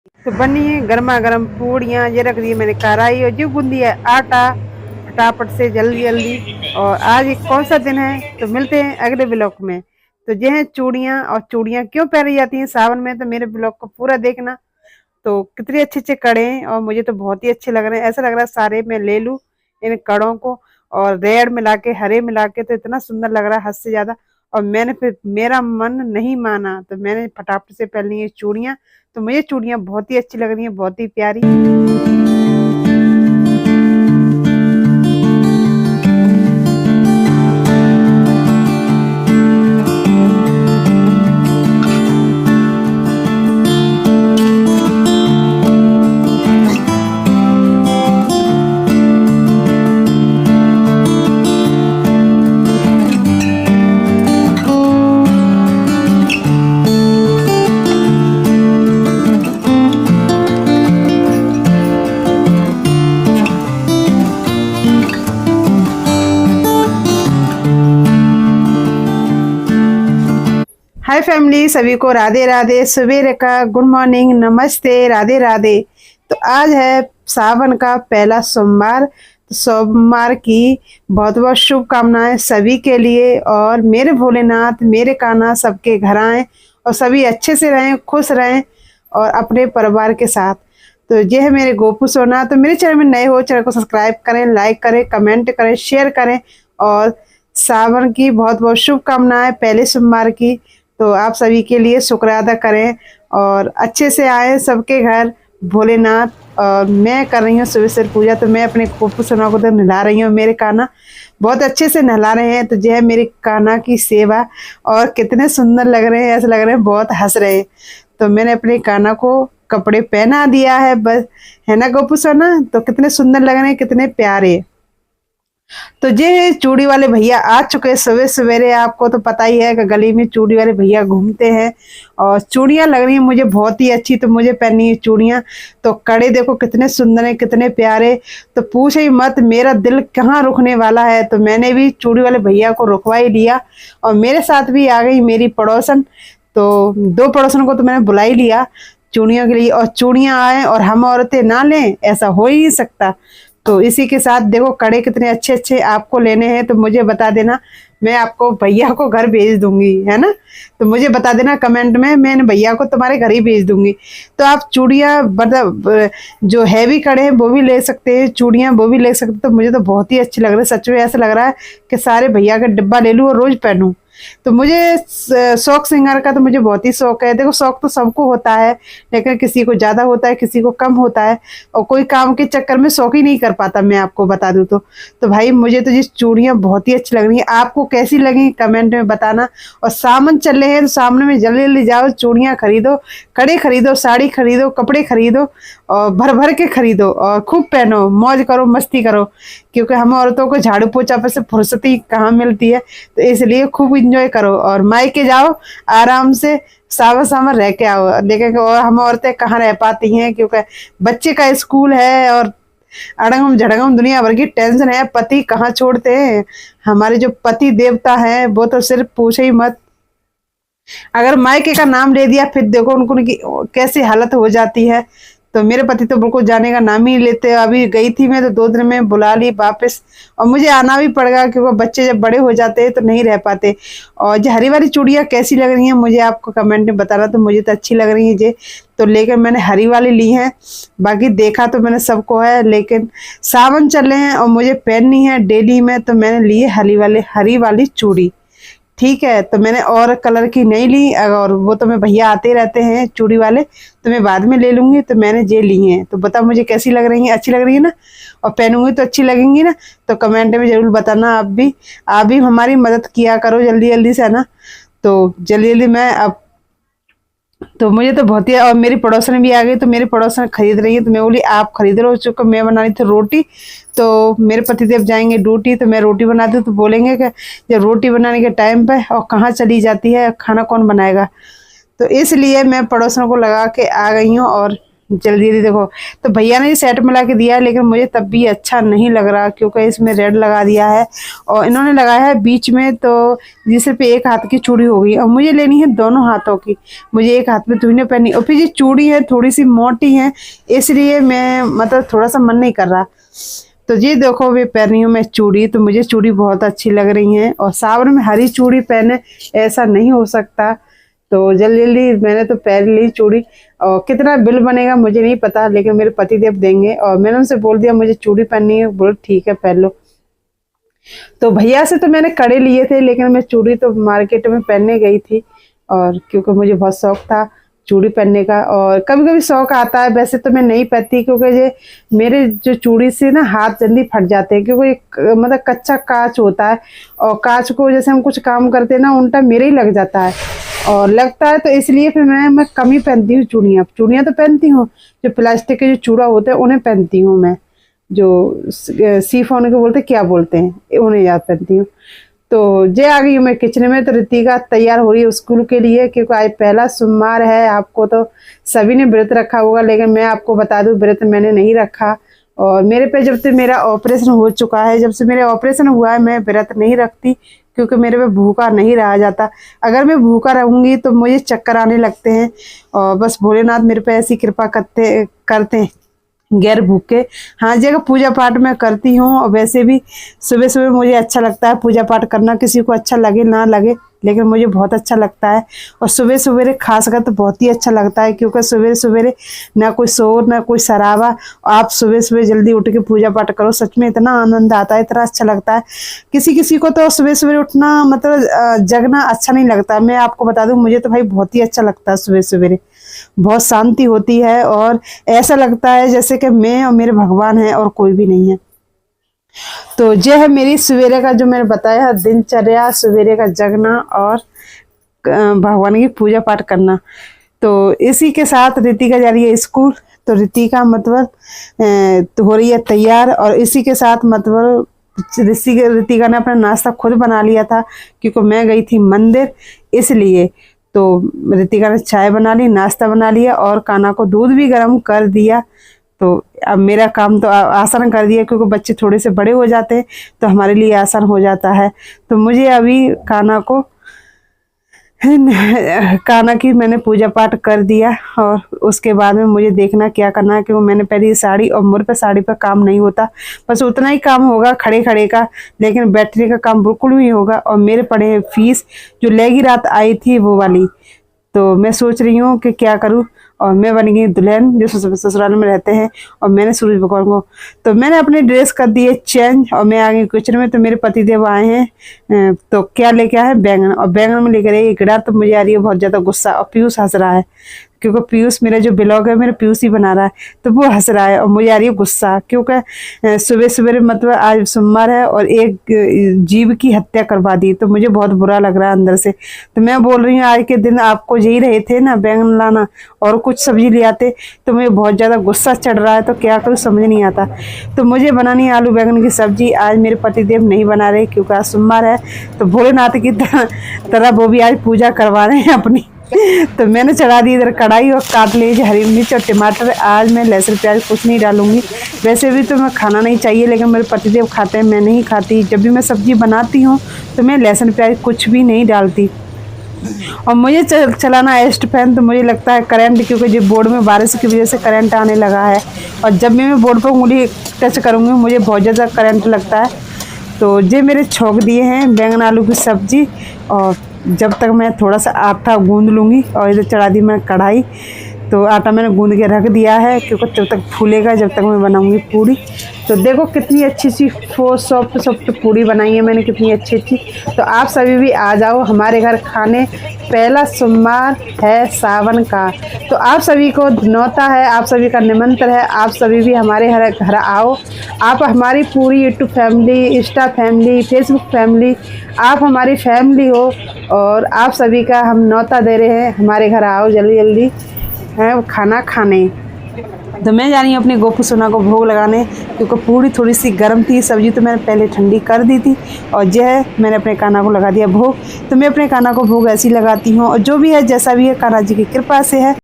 तो बनी है गर्मा गर्म पूड़ियाँ, ये रख दी मैंने कढ़ाई और जो गूंदी है आटा फटाफट से जल्दी जल्दी। और आज एक कौन सा दिन है, तो मिलते हैं अगले ब्लॉग में। तो ये है चूड़ियाँ, और चूड़ियाँ क्यों पहनी जाती हैं सावन में, तो मेरे ब्लॉग को पूरा देखना। तो कितने अच्छे अच्छे कड़े हैं और मुझे तो बहुत ही अच्छे लग रहे हैं। ऐसा लग रहा है सारे मैं ले लूं इन कड़ों को, और रेड मिला के हरे मिला के, तो इतना सुंदर लग रहा है हद से ज्यादा। और मैंने फिर मेरा मन नहीं माना तो मैंने फटाफट से पहन ली ये चूड़ियाँ। तो मुझे चूड़ियाँ बहुत ही अच्छी लग रही हैं, बहुत ही प्यारी। हाय फैमिली, सभी को राधे राधे, सुबह का गुड मॉर्निंग, नमस्ते, राधे राधे। तो आज है सावन का पहला सोमवार। तो सोमवार की बहुत बहुत शुभकामनाएं सभी के लिए। और मेरे भोलेनाथ, मेरे कान्हा सबके घर आए और सभी अच्छे से रहें, खुश रहें और अपने परिवार के साथ। तो ये है मेरे गोपू सोना। तो मेरे चैनल में नए हो, चैनल को सब्सक्राइब करें, लाइक करें, कमेंट करें, शेयर करें। और सावन की बहुत बहुत शुभकामनाएं पहले सोमवार की। तो आप सभी के लिए शुक्र अदा करें और अच्छे से आए सबके घर भोलेनाथ। और मैं कर रही हूँ सुबह से पूजा। तो मैं अपने गोपू सोना को तो नहला रही हूँ, मेरे कान्हा बहुत अच्छे से नहला रहे हैं। तो जो है मेरे कान्हा की सेवा, और कितने सुंदर लग रहे हैं, ऐसे लग रहे हैं बहुत हंस रहे हैं। तो मैंने अपने कान्हा को कपड़े पहना दिया है बस, है ना गोपू सोना। तो कितने सुंदर लग रहे हैं, कितने प्यारे। तो ये चूड़ी वाले भैया आ चुके हैं सुबह सवेरे। आपको तो पता ही है कि गली में चूड़ी वाले भैया घूमते हैं। और चूड़ियां लग रही हैं मुझे बहुत ही अच्छी, तो मुझे पहननी है चूड़ियां। तो कड़े देखो कितने सुंदर हैं, कितने प्यारे। तो पूछ ही मत मेरा दिल कहाँ रुकने वाला है। तो मैंने भी चूड़ी वाले भैया को रुकवा ही लिया। और मेरे साथ भी आ गई मेरी पड़ोसन। तो 2 पड़ोसन को तो मैंने बुला ही लिया चूड़ियों के लिए। और चूड़ियां आए और हम औरतें ना लें, ऐसा हो ही नहीं सकता। तो इसी के साथ देखो कड़े कितने अच्छे अच्छे आपको लेने हैं तो मुझे बता देना, मैं आपको भैया को घर भेज दूंगी, है ना। तो मुझे बता देना कमेंट में, मैं भैया को तुम्हारे घर ही भेज दूंगी। तो आप चूड़ियाँ मतलब जो हैवी कड़े हैं वो भी ले सकते हैं, चूड़ियाँ वो भी ले सकते हैं। तो मुझे तो बहुत ही अच्छी लग रही है, सच में ऐसा लग रहा है कि सारे भैया का डिब्बा ले लूँ और रोज पहनूं। तो मुझे शौक श्रृंगार का तो मुझे बहुत ही शौक है। देखो शौक तो सबको होता है, लेकिन किसी को ज्यादा होता है, किसी को कम होता है। और कोई काम के चक्कर में शौक ही नहीं कर पाता, मैं आपको बता दूं तो भाई मुझे तो ये चूड़ियां बहुत ही अच्छी लग रही हैं। आपको कैसी लगी कमेंट में बताना। और सावन चल रहे हैं तो सामने में जल्दी जल्दी जाओ, चूड़ियां खरीदो, कड़े खरीदो, साड़ी खरीदो, कपड़े खरीदो और भर भर के खरीदो और खूब पहनो, मौज करो, मस्ती करो। क्योंकि हम औरतों को झाड़ू पोछा पर से फुर्सती कहाँ मिलती है। तो इसलिए खूब इंजॉय करो और मायके जाओ आराम से, सावर सावर रह के आओ। लेकिन और हम औरतें कहाँ रह पाती हैं, क्योंकि बच्चे का स्कूल है और अड़ंगम झड़ंगम दुनिया भर की टेंशन है। पति कहाँ छोड़ते हैं, हमारे जो पति देवता हैं वो तो सिर्फ पूछे ही मत। अगर मायके का नाम ले दिया फिर देखो उनको उनकी कैसी हालत हो जाती है। तो मेरे पति तो बिल्कुल जाने का नाम ही नहीं लेते। अभी गई थी मैं तो 2 दिन में बुला ली वापस, और मुझे आना भी पड़ेगा क्योंकि बच्चे जब बड़े हो जाते हैं तो नहीं रह पाते। और जो हरी वाली चूड़ियाँ कैसी लग रही हैं मुझे आपको कमेंट में बताना। तो मुझे तो अच्छी लग रही है ये, तो लेकिन मैंने हरी वाली ली है। बाकी देखा तो मैंने सबको है, लेकिन सावन चल रहे हैं और मुझे पहननी है डेली में, तो मैंने ली है हरी वाली चूड़ी। ठीक है, तो मैंने और कलर की नहीं ली, और वो तो मैं भैया आते रहते हैं चूड़ी वाले, तो मैं बाद में ले लूंगी। तो मैंने ये ली हैं, तो बताओ मुझे कैसी लग रही है, अच्छी लग रही है ना। और पहनूंगी तो अच्छी लगेंगी ना। तो कमेंट में जरूर बताना। आप भी हमारी मदद किया करो जल्दी जल्दी से, है ना। तो जल्दी जल्दी मैं अब, तो मुझे तो बहुत ही, और मेरी पड़ोसन भी आ गई। तो मेरी पड़ोसन खरीद रही है, तो मैं बोली आप खरीद रहे हो, चूंकि मैं बना रही थी रोटी। तो मेरे पतिदेव जाएंगे ड्यूटी, तो मैं रोटी बनाती हूँ। तो बोलेंगे कि जब रोटी बनाने के टाइम पे और कहाँ चली जाती है, खाना कौन बनाएगा। तो इसलिए मैं पड़ोसन को लगा के आ गई हूँ। और जल्दी जल्दी देखो। तो भैया ने ये सेट मिला के दिया है, लेकिन मुझे तब भी अच्छा नहीं लग रहा क्योंकि इसमें रेड लगा दिया है और इन्होंने लगाया है बीच में, तो जिससे पे एक हाथ की चूड़ी हो गई और मुझे लेनी है दोनों हाथों की। मुझे एक हाथ में तुझने पहनी और फिर ये चूड़ी है थोड़ी सी मोटी है, इसलिए मैं मतलब थोड़ा सा मन नहीं कर रहा। तो ये देखो वे पहन रही हूँ मैं चूड़ी, तो मुझे चूड़ी बहुत अच्छी लग रही है और सावन में हरी चूड़ी पहने ऐसा नहीं हो सकता। तो जल्दी जल्दी मैंने तो पहन ली चूड़ी और कितना बिल बनेगा मुझे नहीं पता, लेकिन मेरे पतिदेव देंगे और मैंने उनसे बोल दिया मुझे चूड़ी पहननी है, बोलो ठीक है पहन लो। तो भैया से तो मैंने कड़े लिए थे, लेकिन मैं चूड़ी तो मार्केट में पहनने गई थी और क्योंकि मुझे बहुत शौक था चूड़ी पहनने का और कभी कभी शौक आता है। वैसे तो मैं नहीं पहनती क्योंकि ये मेरे जो चूड़ी से ना हाथ जल्दी फट जाते हैं, क्योंकि मतलब कच्चा कांच होता है और कांच को जैसे हम कुछ काम करते हैं ना उल्टा मेरे ही लग जाता है और लगता है, तो इसलिए फिर मैं कम ही पहनती हूँ चूड़ियाँ। चूड़ियाँ तो पहनती हूँ, जो प्लास्टिक के जो चूड़ा होते हैं उन्हें पहनती हूँ मैं, जो सीफोन के बोलते क्या बोलते हैं उन्हें याद पहनती हूँ। तो जे आ गई हूँ मैं किचन में। तो रितिका तैयार हो रही है स्कूल के लिए क्योंकि आज पहला सोमवार है। आपको तो सभी ने व्रत रखा होगा, लेकिन मैं आपको बता दूं व्रत मैंने नहीं रखा और मेरे पे जब से मेरा ऑपरेशन हो चुका है, जब से मेरे ऑपरेशन हुआ है मैं व्रत नहीं रखती क्योंकि मेरे पे भूखा नहीं रहा जाता। अगर मैं भूखा रहूँगी तो मुझे चक्कर आने लगते हैं और बस भोलेनाथ मेरे पे ऐसी कृपा करते हैं गैर भूखे। हाँ जी, अगर पूजा पाठ मैं करती हूँ और वैसे भी सुबह सुबह मुझे अच्छा लगता है पूजा पाठ करना, किसी को अच्छा लगे ना लगे लेकिन मुझे बहुत अच्छा लगता है और सुबह सवेरे खासकर तो बहुत ही अच्छा लगता है क्योंकि सुबह सवेरे ना कोई शोर ना कोई शराबा, आप सुबह सुबह जल्दी उठ के पूजा पाठ करो, सच में इतना आनंद आता है, इतना अच्छा लगता है। किसी किसी को तो सुबह सवेरे उठना मतलब जगना अच्छा नहीं लगता, मैं आपको बता दूं मुझे तो भाई बहुत ही अच्छा लगता है सुबह सवेरे, बहुत शांति होती है और ऐसा लगता है जैसे कि मैं और मेरे भगवान हैं और कोई भी नहीं है। तो यह है मेरी सवेरे का जो मैंने बताया दिनचर्या, सवेरे का जगना और भगवान की पूजा पाठ करना। तो इसी के साथ रितिका जा रही है स्कूल, तो रितिका मतलब तो हो रही है तैयार और इसी के साथ मतलब रितिका ने अपना नाश्ता खुद बना लिया था क्योंकि मैं गई थी मंदिर, इसलिए तो रितिका ने चाय बना ली, नाश्ता बना लिया और कान्हा को दूध भी गर्म कर दिया। तो अब मेरा काम तो आसान कर दिया क्योंकि बच्चे थोड़े से बड़े हो जाते हैं तो हमारे लिए आसान हो जाता है। तो मुझे अभी कान्हा की मैंने पूजा पाठ कर दिया और उसके बाद में मुझे देखना क्या करना है क्योंकि मैंने पहली साड़ी और मुझ पर साड़ी पर काम नहीं होता, बस उतना ही काम होगा खड़े खड़े का, लेकिन बैठने का काम बिल्कुल भी होगा। और मेरे पड़े हैं फीस जो लेगी रात आई थी वो वाली, तो मैं सोच रही हूँ कि क्या करूँ और मैं बन गई दुल्हन जो ससुराल में रहते हैं और मैंने सूरज भगवान को, तो मैंने अपनी ड्रेस कर दी है चेंज और मैं आ गई किचन में। तो मेरे पतिदेव आए हैं तो क्या लेके आए हैं बैंगन, और बैंगन में लेकर एक गिरा, तो मुझे आ रही है बहुत ज़्यादा गुस्सा और पीयूष हंस रहा है क्योंकि पीयूष मेरा जो ब्लॉग है मेरा पीयूष ही बना रहा है, तो वो हंस रहा है और मुझे आ रही है गुस्सा क्योंकि सुबह सवेरे मतलब आज सोमवार है और एक जीव की हत्या करवा दी, तो मुझे बहुत बुरा लग रहा है अंदर से। तो मैं बोल रही हूँ आज के दिन आपको यही रहे थे ना बैंगन लाना और कुछ सब्जी ले आते, तो मुझे बहुत ज़्यादा गुस्सा चढ़ रहा है, तो क्या करूँ समझ नहीं आता। तो मुझे बनानी है आलू बैंगन की सब्जी, आज मेरे पतिदेव नहीं बना रहे क्योंकि आज सोमवार है, तो भोलेनाथ की तरह वो भी आज पूजा करवा रहे हैं अपनी। तो मैंने चढ़ा दी इधर कढ़ाई और काट लीजिए हरी मिर्च और टमाटर। आज मैं लहसुन प्याज कुछ नहीं डालूंगी, वैसे भी तो मैं खाना नहीं चाहिए लेकिन मेरे पतिदेव खाते हैं, मैं नहीं खाती। जब भी मैं सब्जी बनाती हूँ तो मैं लहसुन प्याज कुछ भी नहीं डालती। और मुझे चलाना है एस्ट फैन, तो मुझे लगता है करंट, क्योंकि जो बोर्ड में बारिश की वजह से करंट आने लगा है और जब भी मैं बोर्ड पर उंगली टच करूँगी मुझे बहुत ज़्यादा करंट लगता है। तो ये मेरे छोंक दिए हैं बैंगन आलू की सब्जी और जब तक मैं थोड़ा सा आटा गूंद लूँगी और इधर चढ़ा दी मैं कढ़ाई, तो आटा मैंने गूंद के रख दिया है क्योंकि जब तक फूलेगा जब तक मैं बनाऊँगी पूड़ी। तो देखो कितनी अच्छी सी सॉफ्ट सॉफ्ट पूड़ी बनाई है मैंने, कितनी अच्छी अच्छी। तो आप सभी भी आ जाओ हमारे घर खाने, पहला सोमवार है सावन का, तो आप सभी को न्योता है, आप सभी का निमंत्रण है, आप सभी भी हमारे घर आओ। आप हमारी पूरी YouTube family, Insta family, Facebook family, आप हमारी फैमिली हो और आप सभी का हम न्योता दे रहे हैं, हमारे घर आओ जल्दी जल्दी है खाना खाने। तो मैं जा रही हूँ अपनी गोपू सोना को भोग लगाने क्योंकि पूरी थोड़ी सी गर्म थी, सब्जी तो मैंने पहले ठंडी कर दी थी और जो है मैंने अपने कान्हा को लगा दिया भोग। तो मैं अपने कान्हा को भोग ऐसी लगाती हूँ और जो भी है जैसा भी है कान्हा जी की कृपा से है।